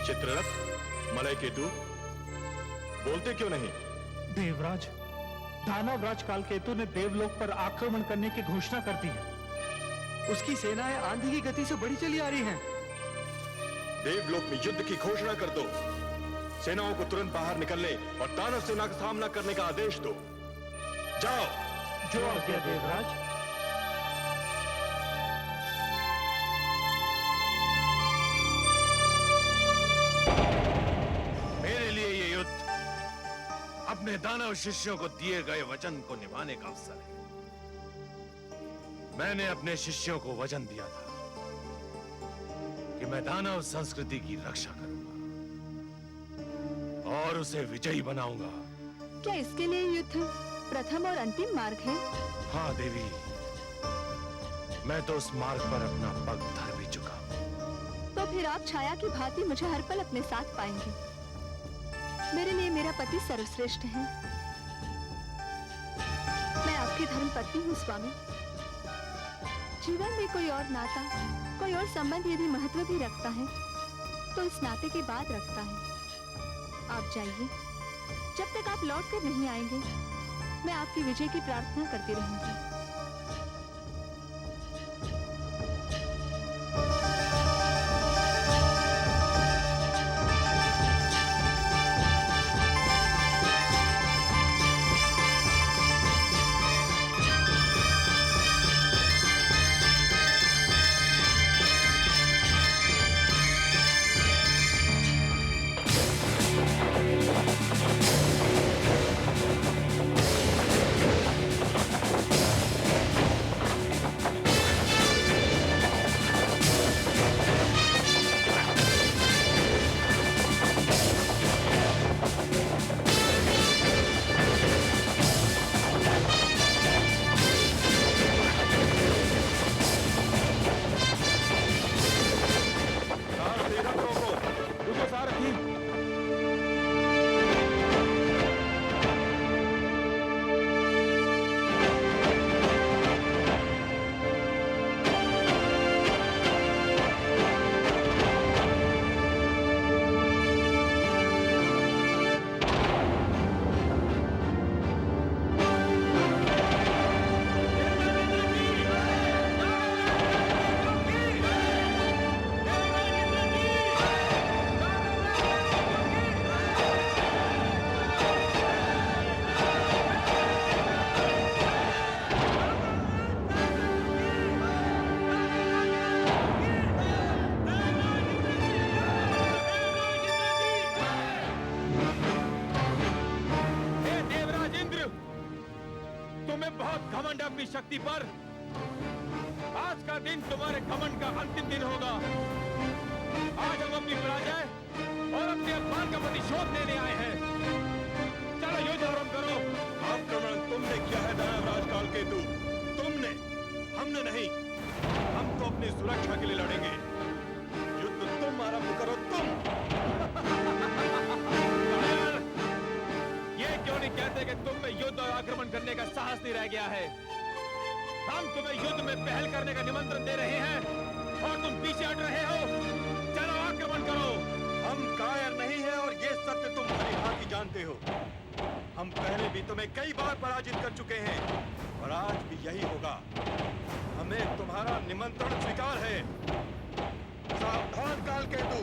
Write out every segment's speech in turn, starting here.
Chitraratha, Malay Ketu, बोलते क्यों नहीं? देवराज, दानवराज कालकेतु ने देवलोक पर आक्रमण करने की घोषणा कर दी है। उसकी सेनाएं आंधी की गति से बढ़ी चली आ रही हैं। देवलोक में युद्ध की घोषणा कर दो। सेनाओं को तुरंत बाहर निकलने और दानव सेना का सामना करने का आदेश दो। जाओ। जो आज्ञा देवराज। मेरे लिए ये युद्ध अपने दानव शिष्यों को दिए गए वचन को निभाने का अवसर है। मैंने अपने शिष्यों को वचन दिया था कि मैं दानव संस्कृति की रक्षा करूंगा और उसे विजयी बनाऊंगा। क्या इसके लिए युद्ध प्रथम और अंतिम मार्ग है? हाँ देवी, मैं तो उस मार्ग पर अपना पग धर भी चुका हूँ। तो फिर आप छाया की भांति मुझे हर पल अपने साथ पाएंगे। मेरे लिए मेरा पति सर्वश्रेष्ठ है। मैं आपकी धर्मपत्नी हूँ स्वामी। जीवन में कोई और नाता, कोई और संबंध यदि महत्व भी रखता है तो इस नाते के बाद रखता है। आप जाइए, जब तक आप लौट कर नहीं आएंगे मैं आपकी विजय की प्रार्थना करती रहूंगी। शक्ति पर आज का दिन तुम्हारे घमंड का अंतिम दिन होगा। आज हम अपनी पराजय और अपने अपमान का प्रतिशोध लेने आए हैं। चलो युद्ध आरंभ करो। आक्रमण तुमने किया है दानवराज कालकेतु, तुमने, हमने नहीं। हम तो अपनी सुरक्षा के लिए लड़ेंगे। युद्ध तुम आरंभ करो, तुम। ये क्यों नहीं कहते कि तुम में युद्ध और आक्रमण करने का साहस नहीं रह गया है? हम तुम्हें युद्ध में पहल करने का निमंत्रण दे रहे हैं और तुम पीछे हट रहे हो। चलो आक्रमण करो। हम कायर नहीं है और ये सत्य तुम भली भांति जानते हो। हम पहले भी तुम्हें कई बार पराजित कर चुके हैं और आज भी यही होगा। हमें तुम्हारा निमंत्रण स्वीकार है। सावधान कालकेतु।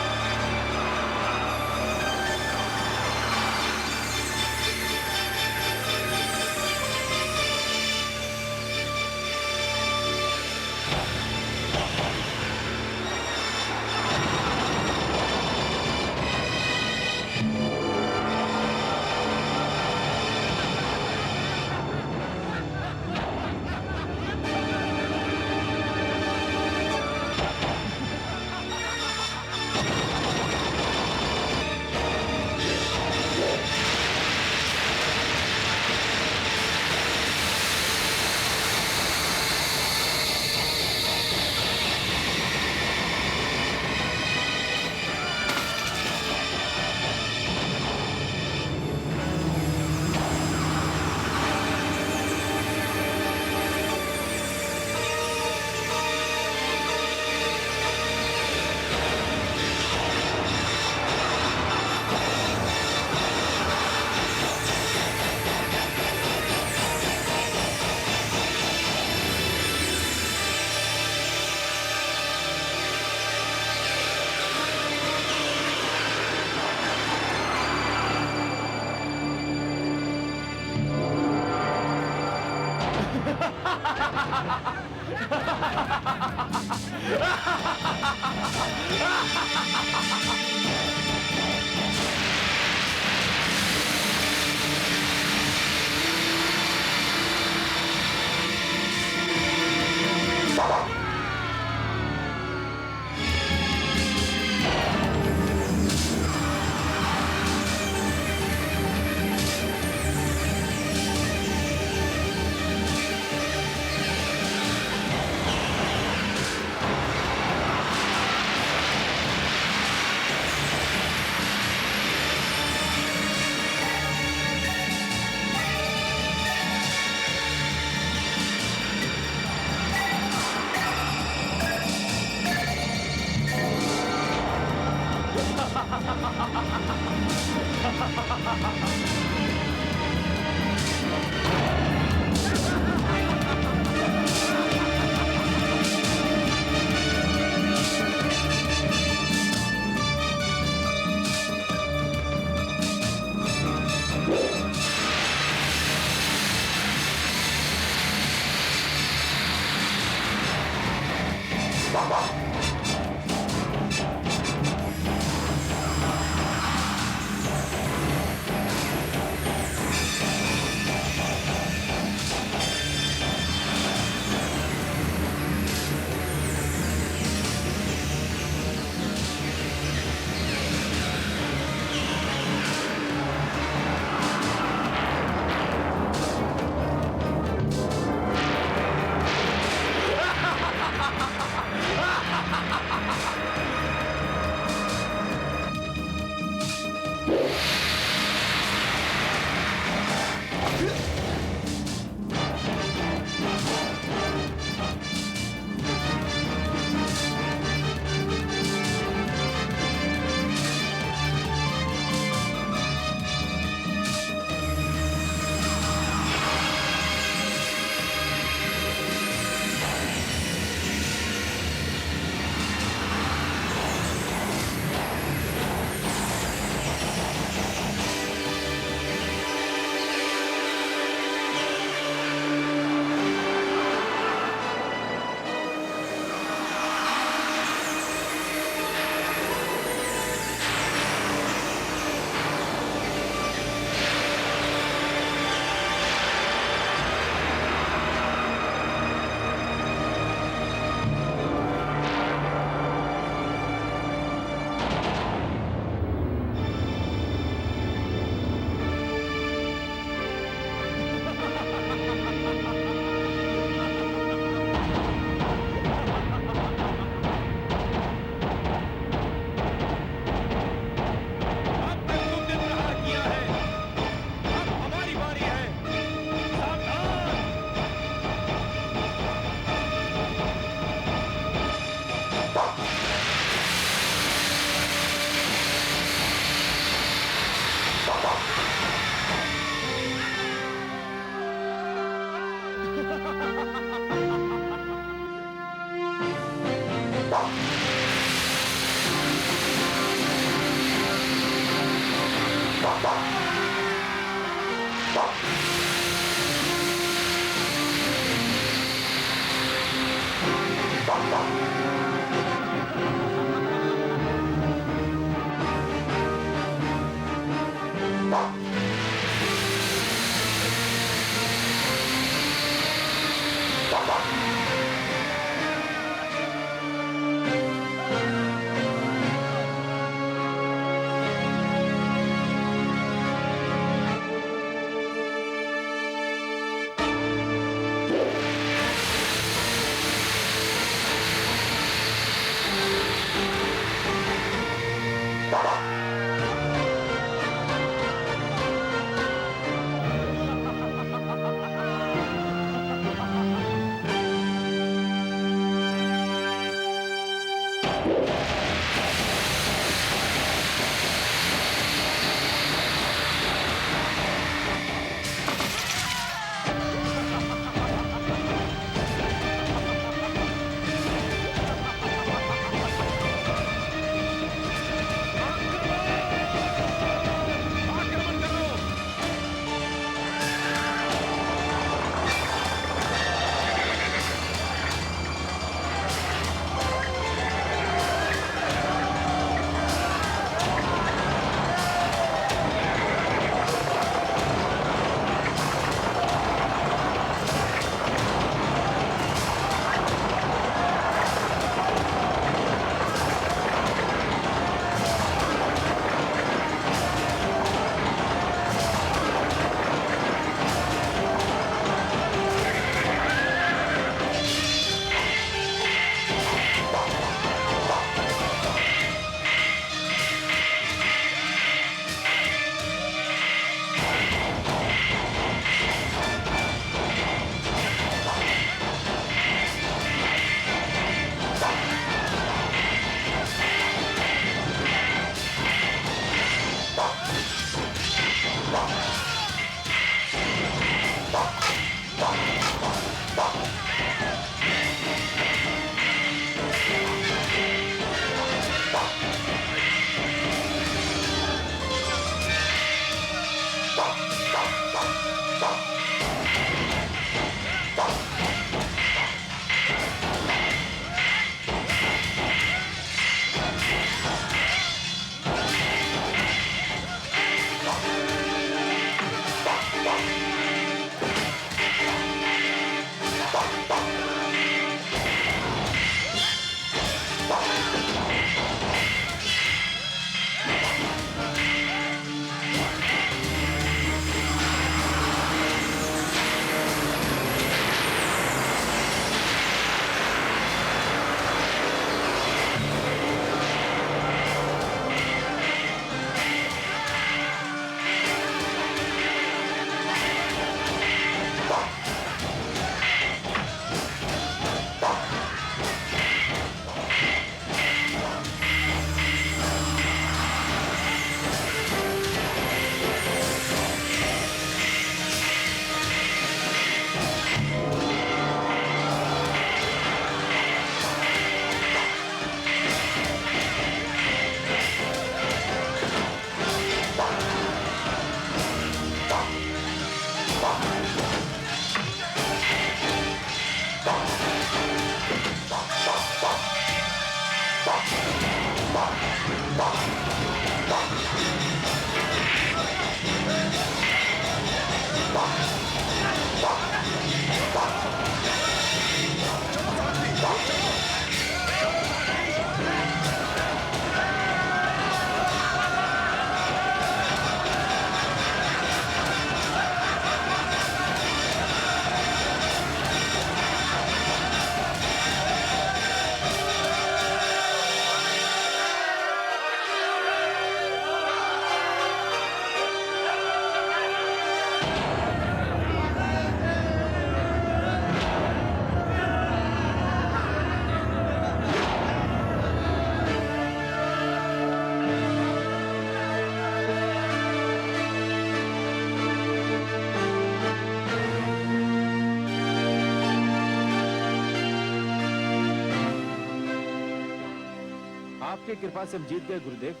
आपकी कृपा से हम जीत गए गुरुदेव।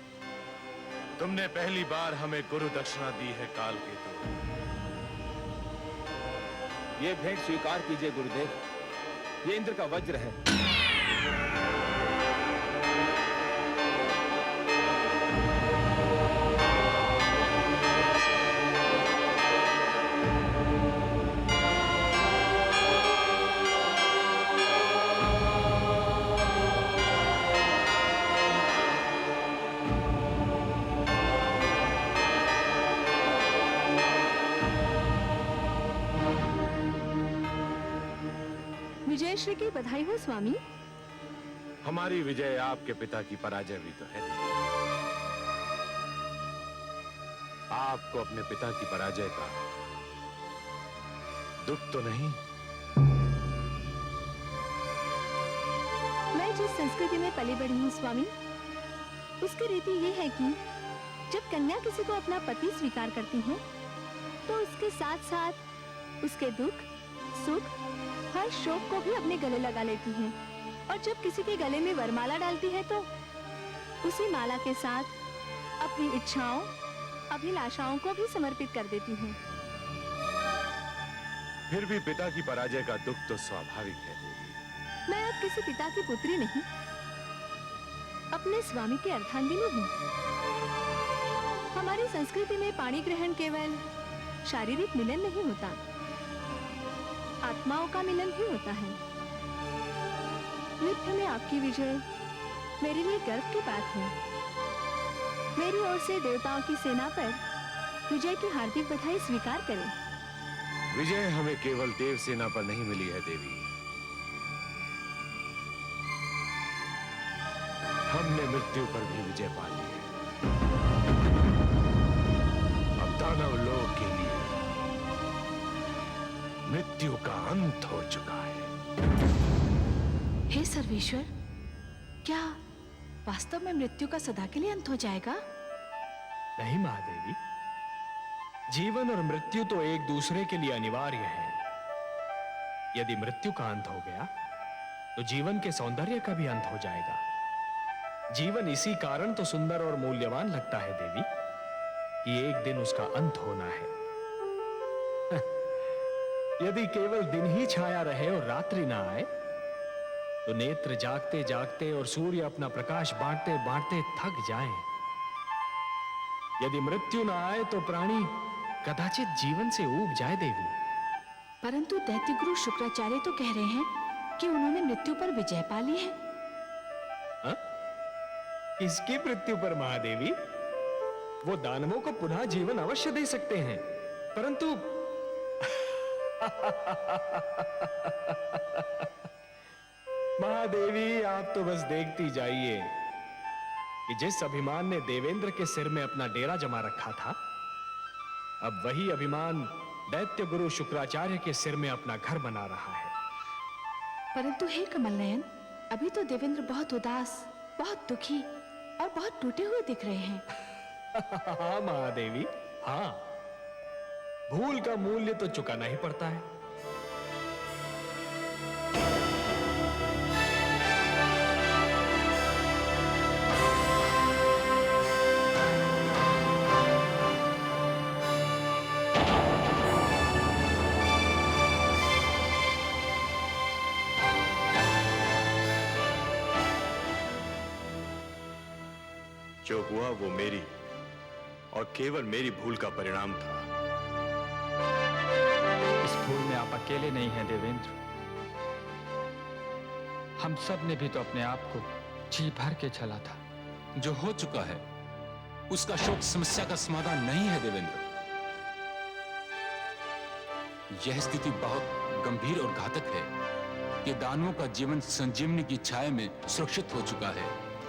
तुमने पहली बार हमें गुरु दक्षिणा दी है काल केतु। ये भेंट स्वीकार कीजिए गुरुदेव, ये इंद्र का वज्र है। विजय श्री की बधाई हो स्वामी। हमारी विजय आपके पिता की पराजय भी तो है। आपको अपने पिता की पराजय का दुख तो नहीं? मैं जिस संस्कृति में पली बढ़ी हूँ स्वामी, उसकी रीति ये है कि जब कन्या किसी को अपना पति स्वीकार करती है तो उसके साथ साथ उसके दुख, सुख, हर शोक को भी अपने गले लगा लेती है। और जब किसी के गले में वरमाला डालती है तो उसी माला के साथ अपनी इच्छाओं, अभिलाषाओं को भी समर्पित कर देती है। फिर भी पिता की पराजय का दुख तो स्वाभाविक है देवी। मैं अब किसी पिता की पुत्री नहीं, अपने स्वामी की अर्धांगिनी हूँ। हमारी संस्कृति में पाणी ग्रहण केवल शारीरिक मिलन नहीं होता, आत्माओं का मिलन भी होता है। युद्ध में आपकी विजय मेरे लिए गर्व की बात है। मेरी ओर से देवताओं की सेना पर विजय की हार्दिक बधाई स्वीकार करें। विजय हमें केवल देव सेना पर नहीं मिली है देवी, हमने मृत्यु पर भी विजय पा ली है। अब दानव लोक के लिए मृत्यु का अंत हो चुका है। हे सर्वेश्वर, क्या वास्तव में मृत्यु का सदा के लिए अंत हो जाएगा? नहीं महादेवी, जीवन और मृत्यु तो एक दूसरे के लिए अनिवार्य है। यदि मृत्यु का अंत हो गया तो जीवन के सौंदर्य का भी अंत हो जाएगा। जीवन इसी कारण तो सुंदर और मूल्यवान लगता है देवी कि एक दिन उसका अंत होना है। यदि केवल दिन ही छाया रहे और रात्रि ना आए तो नेत्र जागते जागते और सूर्य अपना प्रकाश बांटते बांटते थक जाएं। यदि मृत्यु ना आए तो प्राणी कदाचित जीवन से ऊब जाए देवी। परंतु दैत्य गुरु शुक्राचार्य तो कह रहे हैं कि उन्होंने मृत्यु पर विजय पा ली है। हा? किसकी मृत्यु पर महादेवी? वो दानवों को पुनः जीवन अवश्य दे सकते हैं, परंतु महादेवी आप तो बस देखती जाइए कि जिस अभिमान ने देवेंद्र के सिर में अपना डेरा जमा रखा था, अब वही अभिमान दैत्य गुरु शुक्राचार्य के सिर में अपना घर बना रहा है। परंतु हे कमल नयन, अभी तो देवेंद्र बहुत उदास, बहुत दुखी और बहुत टूटे हुए दिख रहे हैं। हाँ महादेवी, हाँ, भूल का मूल्य तो चुकाना ही पड़ता है। जो हुआ वो मेरी और केवल मेरी भूल का परिणाम था। इस भूल में आप अकेले नहीं हैं देवेंद्र। हम सब ने भी तो अपने आप को जी भर के छला था। जो हो चुका है उसका शोक समस्या का समाधान नहीं है देवेंद्र। यह स्थिति बहुत गंभीर और घातक है कि दानवों का जीवन संजीवनी की छाया में सुरक्षित हो चुका है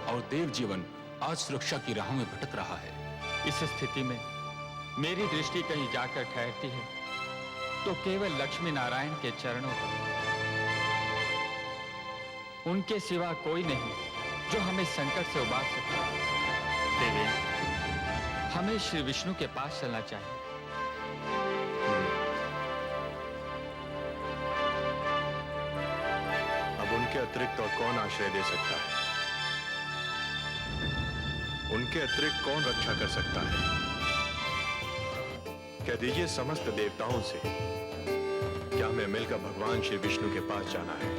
और देव जीवन आज सुरक्षा की राहों में भटक रहा है। इस स्थिति में मेरी दृष्टि कहीं जाकर ठहरती है तो केवल लक्ष्मी नारायण के चरणों पर। उनके सिवा कोई नहीं जो हमें संकट से उबार सके। देवेंद्र, हमें श्री विष्णु के पास चलना चाहिए। अब उनके अतिरिक्त और कौन आश्रय दे सकता है? उनके अतिरिक्त कौन रक्षा कर सकता है? कह दीजिए समस्त देवताओं से, क्या हमें मिलकर भगवान श्री विष्णु के पास जाना है?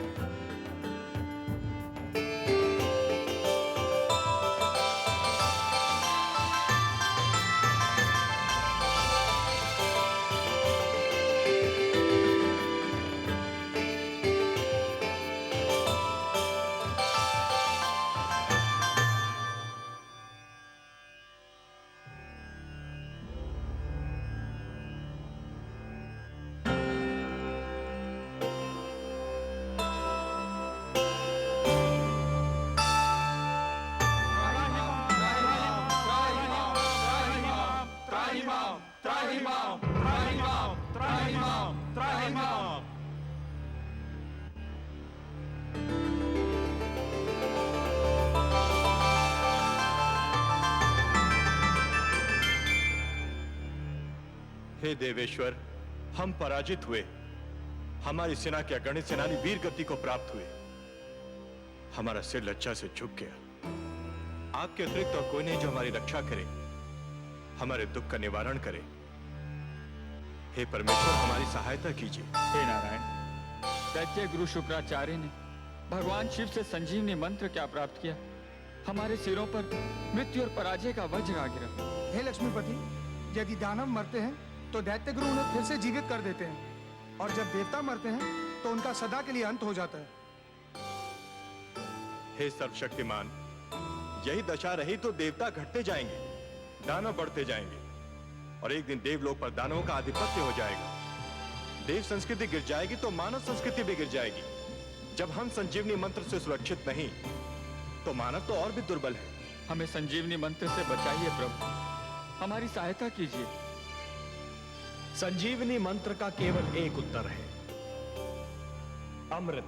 हे देवेश्वर, हम पराजित हुए। हमारी सेना के अगणित सेनानी वीर गति को प्राप्त हुए। हमारा सिर लज्जा से झुक गया। आपके अतिरिक्त और कोई नहीं जो हमारी रक्षा करे, हमारे दुख का निवारण करे। हे परमेश्वर, हमारी सहायता कीजिए। हे नारायण, दैत्य गुरु शुक्राचार्य ने भगवान शिव से संजीवनी मंत्र क्या प्राप्त किया? हमारे सिरों पर मृत्यु और पराजय का वज्र आ गिरा। हे लक्ष्मीपति, यदि दानव मरते हैं तो दैत्य गुरु उन्हें फिर से जीवित कर देते हैं, और जब देवता मरते हैं तो उनका सदा के लिए अंत हो जाता है। हे सर्वशक्तिमान, यही दशा रही तो देवता घटते जाएंगे, दानव बढ़ते जाएंगे, और एक दिन देवलोक पर दानवों का आधिपत्य हो जाएगा। देव संस्कृति गिर जाएगी तो मानव संस्कृति भी गिर जाएगी। जब हम संजीवनी मंत्र से सुरक्षित नहीं, तो मानव तो और भी दुर्बल है। हमें संजीवनी मंत्र से बचाइए प्रभु, हमारी सहायता कीजिए। संजीवनी मंत्र का केवल एक उत्तर है, अमृत।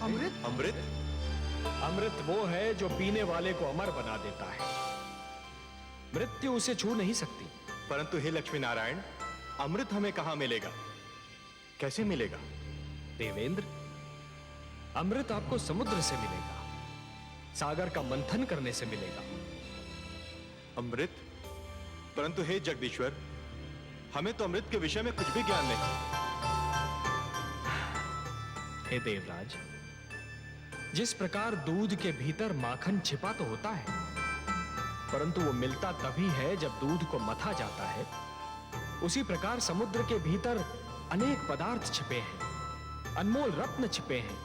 अमृत? अमृत? अमृत वो है जो पीने वाले को अमर बना देता है। मृत्यु उसे छू नहीं सकती। परंतु हे लक्ष्मी नारायण, अमृत हमें कहां मिलेगा, कैसे मिलेगा? देवेंद्र, अमृत आपको समुद्र से मिलेगा, सागर का मंथन करने से मिलेगा। अमृत? परंतु हे जगदीश्वर, हमें तो अमृत के विषय में कुछ भी ज्ञान नहीं। हे देवराज, जिस प्रकार दूध के भीतर माखन छिपा तो होता है, परंतु वो मिलता तभी है जब दूध को मथा जाता है, उसी प्रकार समुद्र के भीतर अनेक पदार्थ छिपे हैं, अनमोल रत्न छिपे हैं।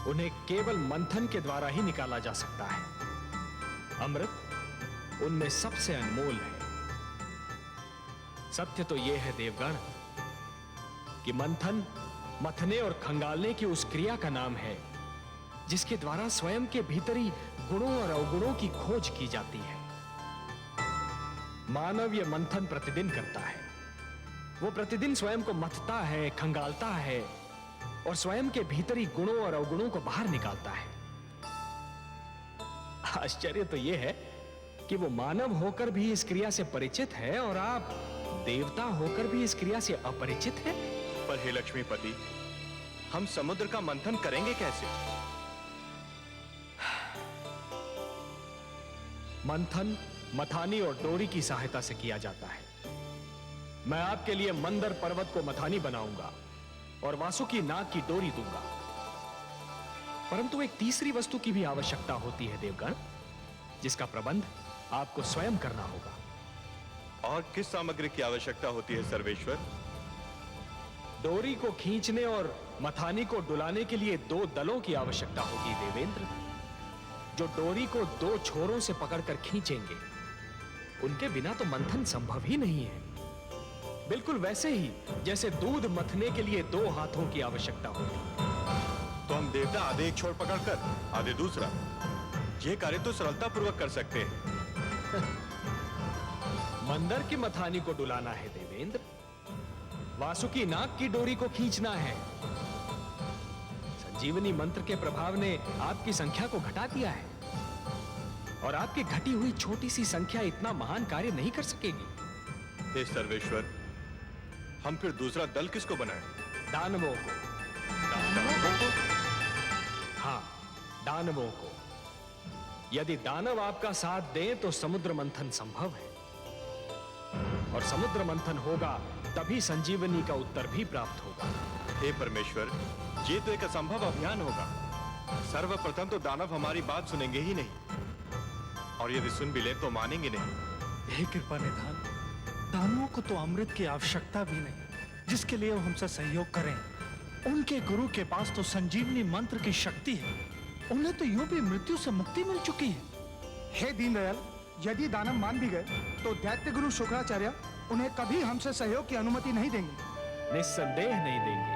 उन्हें केवल मंथन के द्वारा ही निकाला जा सकता है। अमृत उनमें सबसे अनमोल है। सत्य तो यह है देवगण कि मंथन मथने और खंगालने की उस क्रिया का नाम है जिसके द्वारा स्वयं के भीतरी गुणों और अवगुणों की खोज की जाती है। मानव यह मंथन प्रतिदिन करता है। वो प्रतिदिन स्वयं को मथता है, खंगालता है और स्वयं के भीतरी गुणों और अवगुणों को बाहर निकालता है। आश्चर्य तो यह है कि वो मानव होकर भी इस क्रिया से परिचित है और आप देवता होकर भी इस क्रिया से अपरिचित हैं। पर हे लक्ष्मीपति, हम समुद्र का मंथन करेंगे कैसे? मंथन मथानी और डोरी की सहायता से किया जाता है। मैं आपके लिए मंदर पर्वत को मथानी बनाऊंगा और वासुकी नाग की डोरी दूंगा। परंतु एक तीसरी वस्तु की भी आवश्यकता होती है देवगण, जिसका प्रबंध आपको स्वयं करना होगा। और किस सामग्री की आवश्यकता होती है सर्वेश्वर? डोरी को खींचने और मथानी को डुलाने के लिए 2 दलों की आवश्यकता होगी देवेंद्र, जो डोरी को 2 छोरों से पकड़कर खींचेंगे। उनके बिना तो मंथन संभव ही नहीं है। बिल्कुल वैसे ही जैसे दूध मथने के लिए 2 हाथों की आवश्यकता होगी। तो हम देवता आधे एक छोर पकड़कर आधे दूसरा, ये कार्य तो सरलता पूर्वक कर सकते हैं। मंदर की मथानी को डुलाना है देवेंद्र, वासुकी नाग की डोरी को खींचना है। संजीवनी मंत्र के प्रभाव ने आपकी संख्या को घटा दिया है और आपकी घटी हुई छोटी सी संख्या इतना महान कार्य नहीं कर सकेगी। हे सर्वेश्वर, हम फिर दूसरा दल किसको बनाएं? दानवों को। हाँ, दानवों को। यदि दानव आपका साथ दें तो समुद्र मंथन संभव है, और समुद्र मंथन होगा तभी संजीवनी का उत्तर भी प्राप्त होगा। हे परमेश्वर, ये तो एक असंभव अभियान होगा। सर्वप्रथम तो दानव हमारी बात सुनेंगे ही नहीं, और यदि सुन भी ले तो मानेंगे नहीं। हे कृपा निधान, दानवों को तो अमृत की आवश्यकता भी नहीं जिसके लिए वो हमसे सहयोग करें। उनके गुरु के पास तो संजीवनी मंत्र की शक्ति है, उन्हें तो यूं भी मृत्यु से मुक्ति मिल चुकी है। हे दीनदयाल, यदि दानव मान भी गए तो दैत्य गुरु शुक्राचार्य उन्हें कभी हमसे सहयोग की अनुमति नहीं देंगे। निस्संदेह नहीं देंगे,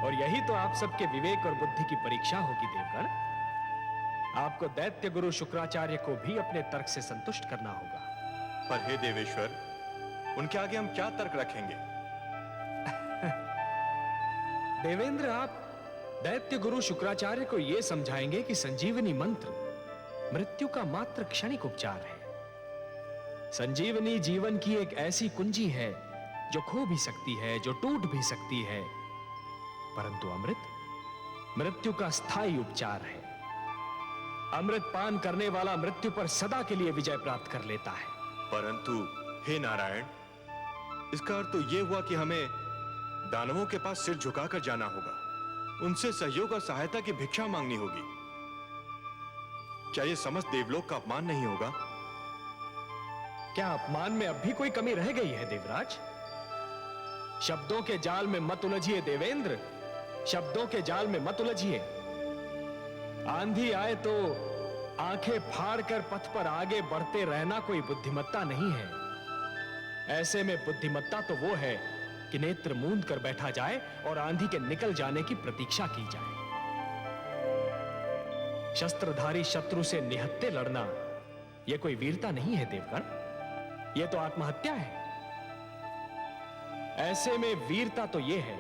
और यही तो आप सबके विवेक और बुद्धि की परीक्षा होगी देवगण। आपको दैत्य गुरु शुक्राचार्य को भी अपने तर्क से संतुष्ट करना होगा। पर हे देवेश्वर, उनके आगे हम क्या तर्क रखेंगे? देवेंद्र, आप दैत्य गुरु शुक्राचार्य को यह समझाएंगे कि संजीवनी मंत्र मृत्यु का मात्र क्षणिक उपचार है। संजीवनी जीवन की एक ऐसी कुंजी है जो खो भी सकती है, जो टूट भी सकती है, परंतु अमृत मृत्यु का स्थायी उपचार है। अमृत पान करने वाला मृत्यु पर सदा के लिए विजय प्राप्त कर लेता है। परंतु हे नारायण, इसका अर्थ तो यह हुआ कि हमें दानवों के पास सिर झुकाकर जाना होगा, उनसे सहयोग और सहायता की भिक्षा मांगनी होगी। क्या यह समस्त देवलोक का अपमान नहीं होगा? क्या अपमान में अब भी कोई कमी रह गई है देवराज? शब्दों के जाल में मत उलझिए देवेंद्र, शब्दों के जाल में मत उलझिए। आंधी आए तो आंखें फाड़कर पथ पर आगे बढ़ते रहना कोई बुद्धिमत्ता नहीं है। ऐसे में बुद्धिमत्ता तो वो है कि नेत्र मूंद कर बैठा जाए और आंधी के निकल जाने की प्रतीक्षा की जाए। शस्त्रधारी शत्रु से निहत्थे लड़ना यह कोई वीरता नहीं है देवगण, यह तो आत्महत्या है। ऐसे में वीरता तो यह है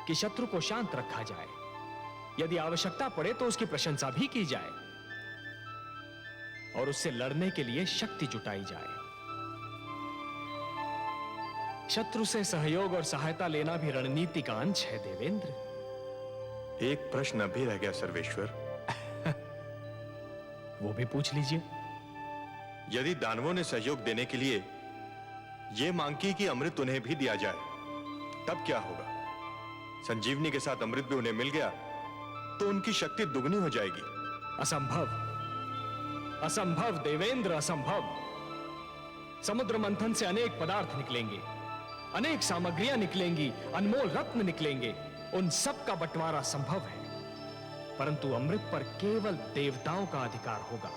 कि शत्रु को शांत रखा जाए, यदि आवश्यकता पड़े तो उसकी प्रशंसा भी की जाए और उससे लड़ने के लिए शक्ति जुटाई जाए। शत्रु से सहयोग और सहायता लेना भी रणनीति का अंश है देवेंद्र। एक प्रश्न अभी रह गया सर्वेश्वर। वो भी पूछ लीजिए। यदि दानवों ने सहयोग देने के लिए यह मांग की कि अमृत उन्हें भी दिया जाए, तब क्या होगा? संजीवनी के साथ अमृत भी उन्हें मिल गया तो उनकी शक्ति दुगनी हो जाएगी। असंभव, असंभव देवेंद्र, असंभव। समुद्र मंथन से अनेक पदार्थ निकलेंगे, अनेक सामग्रियां निकलेंगी, अनमोल रत्न निकलेंगे, उन सब का बंटवारा संभव है, परंतु अमृत पर केवल देवताओं का अधिकार होगा।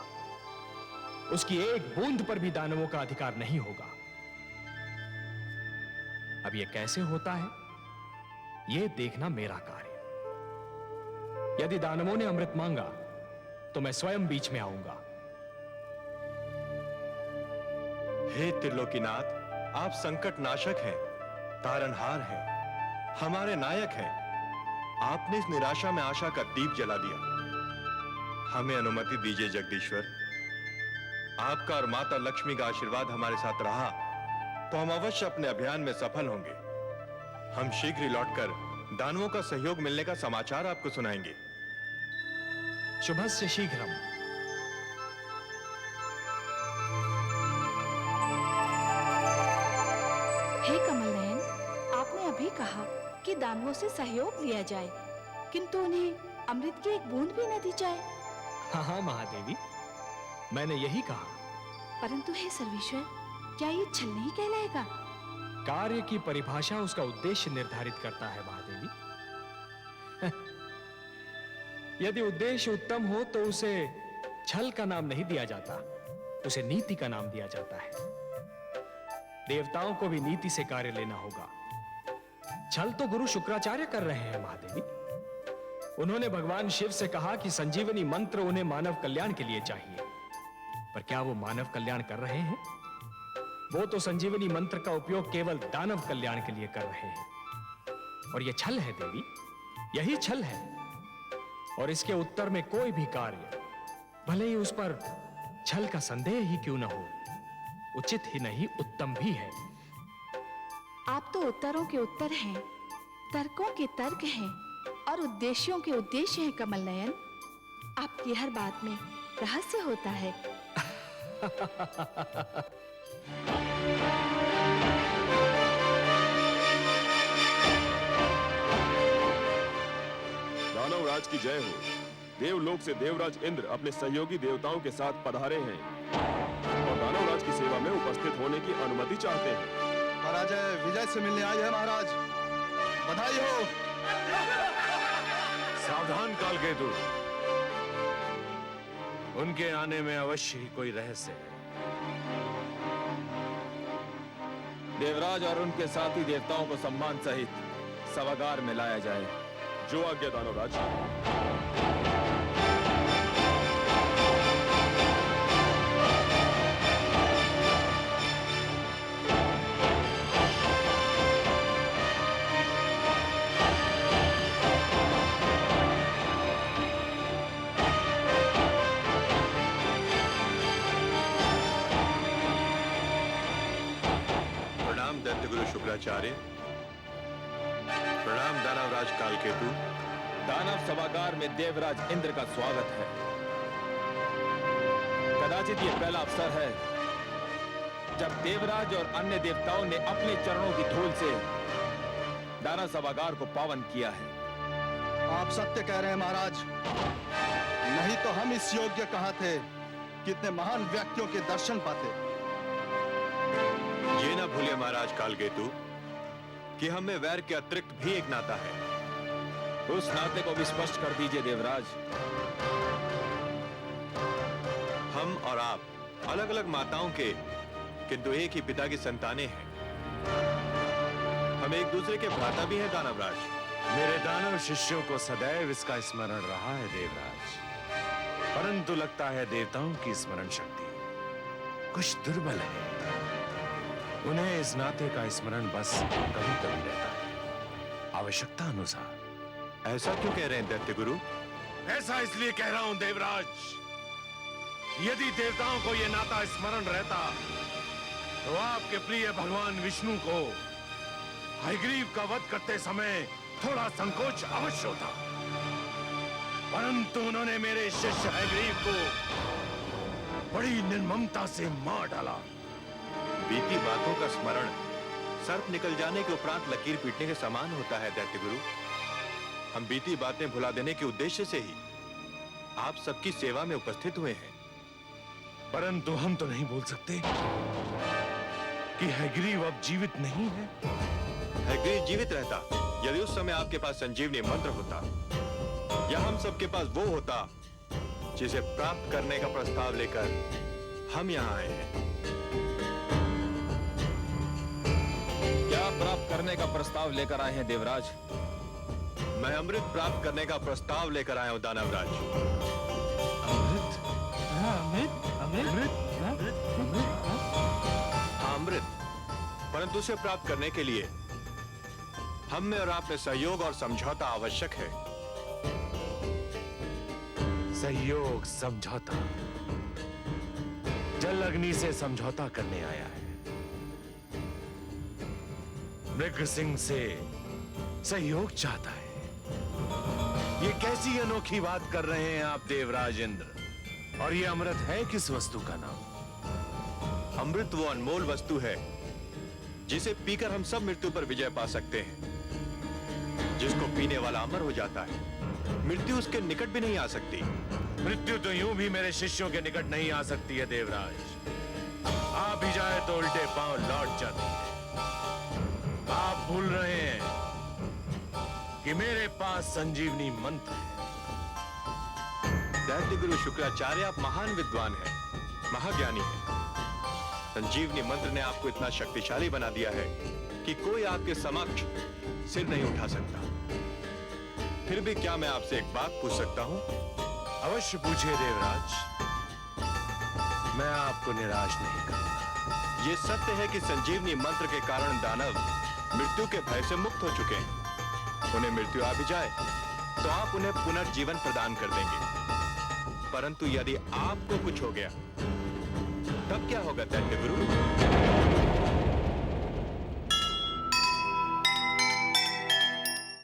उसकी एक बूंद पर भी दानवों का अधिकार नहीं होगा। अब यह कैसे होता है, यह देखना मेरा कार्य। यदि दानवों ने अमृत मांगा तो मैं स्वयं बीच में आऊंगा। हे त्रिलोकीनाथ, आप संकट नाशक हैं, तारनहार हैं, हमारे नायक हैं। आपने इस निराशा में आशा का दीप जला दिया। हमें अनुमति दीजिए जगदीश्वर। आपका और माता लक्ष्मी का आशीर्वाद हमारे साथ रहा तो हम अवश्य अपने अभियान में सफल होंगे। हम शीघ्र ही लौटकर दानवों का सहयोग मिलने का समाचार आपको सुनाएंगे। शुभस्य शीघ्रम। हे कमलनयन, आपने अभी कहा कि दानवों से सहयोग लिया जाए, किंतु उन्हें अमृत की एक बूंद भी न दी जाए। हाँ हाँ महादेवी, मैंने यही कहा। परंतु हे सर्वेश्वर, क्या ये छल नहीं कहलाएगा? कार्य की परिभाषा उसका उद्देश्य निर्धारित करता है महादेवी। यदि उद्देश्य उत्तम हो तो उसे छल का नाम नहीं दिया जाता, उसे नीति का नाम दिया जाता है। देवताओं को भी नीति से कार्य लेना होगा। छल तो गुरु शुक्राचार्य कर रहे हैं महादेवी। उन्होंने भगवान शिव से कहा कि संजीवनी मंत्र उन्हें मानव कल्याण के लिए चाहिए, पर क्या वो मानव कल्याण कर रहे हैं? वो तो संजीवनी मंत्र का उपयोग केवल दानव कल्याण के लिए कर रहे हैं, और यह छल है देवी, यही छल है। और इसके उत्तर में कोई भी कार्य, भले ही उस पर छल का संदेह ही क्यों न हो, उचित ही नहीं उत्तम भी है। आप तो उत्तरों के उत्तर हैं, तर्कों के तर्क हैं और उद्देश्यों के उद्देश्य हैं कमलनयन। आपकी हर बात में रहस्य होता है। दानवराज की जय हो। देवलोक से देवराज इंद्र अपने सहयोगी देवताओं के साथ पधारे हैं और दानवराज की सेवा में उपस्थित होने की अनुमति चाहते हैं। पराजय विजय से मिलने आए हैं महाराज, बधाई हो। सावधान कालकेतु, उनके आने में अवश्य ही कोई रहस्य है। देवराज और उनके साथी देवताओं को सम्मान सहित सभागार में लाया जाए। जो आज्ञा दानवराज। प्रणाम दैत्यगुरु शुक्राचार्य। प्रणाम दानवराज कालकेतु। दानव सभागार में देवराज इंद्र का स्वागत है। कदाचित ये पहला अवसर है जब देवराज और अन्य देवताओं ने अपने चरणों की धूल से दानव सभागार को पावन किया है। आप सत्य कह रहे हैं महाराज, नहीं तो हम इस योग्य कहाँ थे, कितने महान व्यक्तियों के दर्शन पाते। ये ना भूलिए महाराज कालकेतु कि हमें वैर के अतिरिक्त भी एक नाता है। उस नाते को भी स्पष्ट कर दीजिए देवराज। हम और आप अलग अलग माताओं के किंतु एक ही पिता की संतानें हैं। हम एक दूसरे के भ्राता भी हैं दानवराज। मेरे दानव शिष्यों को सदैव इसका स्मरण रहा है देवराज, परंतु लगता है देवताओं की स्मरण शक्ति कुछ दुर्बल है। उन्हें इस नाते का स्मरण बस कभी कभी रहता है, आवश्यकता अनुसार। ऐसा क्यों कह रहे हैं दैत्य गुरु? ऐसा इसलिए कह रहा हूं देवराज, यदि देवताओं को यह नाता स्मरण रहता तो आपके प्रिय भगवान विष्णु को हयग्रीव का वध करते समय थोड़ा संकोच अवश्य होता, परंतु उन्होंने मेरे शिष्य हयग्रीव को बड़ी निर्ममता से मार डाला। बीती बातों का स्मरण सर्प निकल जाने के उपरांत लकीर पीटने के समान होता है दैत्य गुरु। हम बीती बातें भुला देने के उद्देश्य से ही आप सबकी सेवा में उपस्थित हुए हैं। परंतु हम तो नहीं बोल सकते कि हयग्रीव अब जीवित नहीं है। हयग्रीव जीवित रहता यदि उस समय आपके पास संजीवनी मंत्र होता, या हम सबके पास वो होता जिसे प्राप्त करने का प्रस्ताव लेकर हम यहाँ आए हैं। क्या प्राप्त करने का प्रस्ताव लेकर आए हैं देवराज? मैं अमृत प्राप्त करने का प्रस्ताव लेकर आया हूं दानवराज। अमृत? हाँ, अमृत। परंतु उसे प्राप्त करने के लिए हम में और आप में सहयोग और समझौता आवश्यक है। सहयोग, समझौता। जल अग्नि से समझौता करने आया है, मृग सिंह से सहयोग चाहता है। ये कैसी अनोखी बात कर रहे हैं आप देवराज इंद्र? और ये अमृत है किस वस्तु का नाम? अमृत वो अनमोल वस्तु है जिसे पीकर हम सब मृत्यु पर विजय पा सकते हैं। जिसको पीने वाला अमर हो जाता है, मृत्यु उसके निकट भी नहीं आ सकती। मृत्यु तो यूं भी मेरे शिष्यों के निकट नहीं आ सकती है देवराज। आ भी जाए तो उल्टे पांव लौट जाती है। आप भूल रहे हैं कि मेरे पास संजीवनी मंत्र है। दैत्य गुरु शुक्राचार्य, आप महान विद्वान हैं, महाज्ञानी हैं। संजीवनी मंत्र ने आपको इतना शक्तिशाली बना दिया है कि कोई आपके समक्ष सिर नहीं उठा सकता। फिर भी क्या मैं आपसे एक बात पूछ सकता हूं? अवश्य पूछिए देवराज, मैं आपको निराश नहीं करूंगा। ये सत्य है कि संजीवनी मंत्र के कारण दानव मृत्यु के भय से मुक्त हो चुके हैं। उन्हें मृत्यु आ भी जाए तो आप उन्हें पुनर्जीवन प्रदान कर देंगे। परंतु यदि आपको कुछ हो गया तब क्या होगा दैत्य गुरु?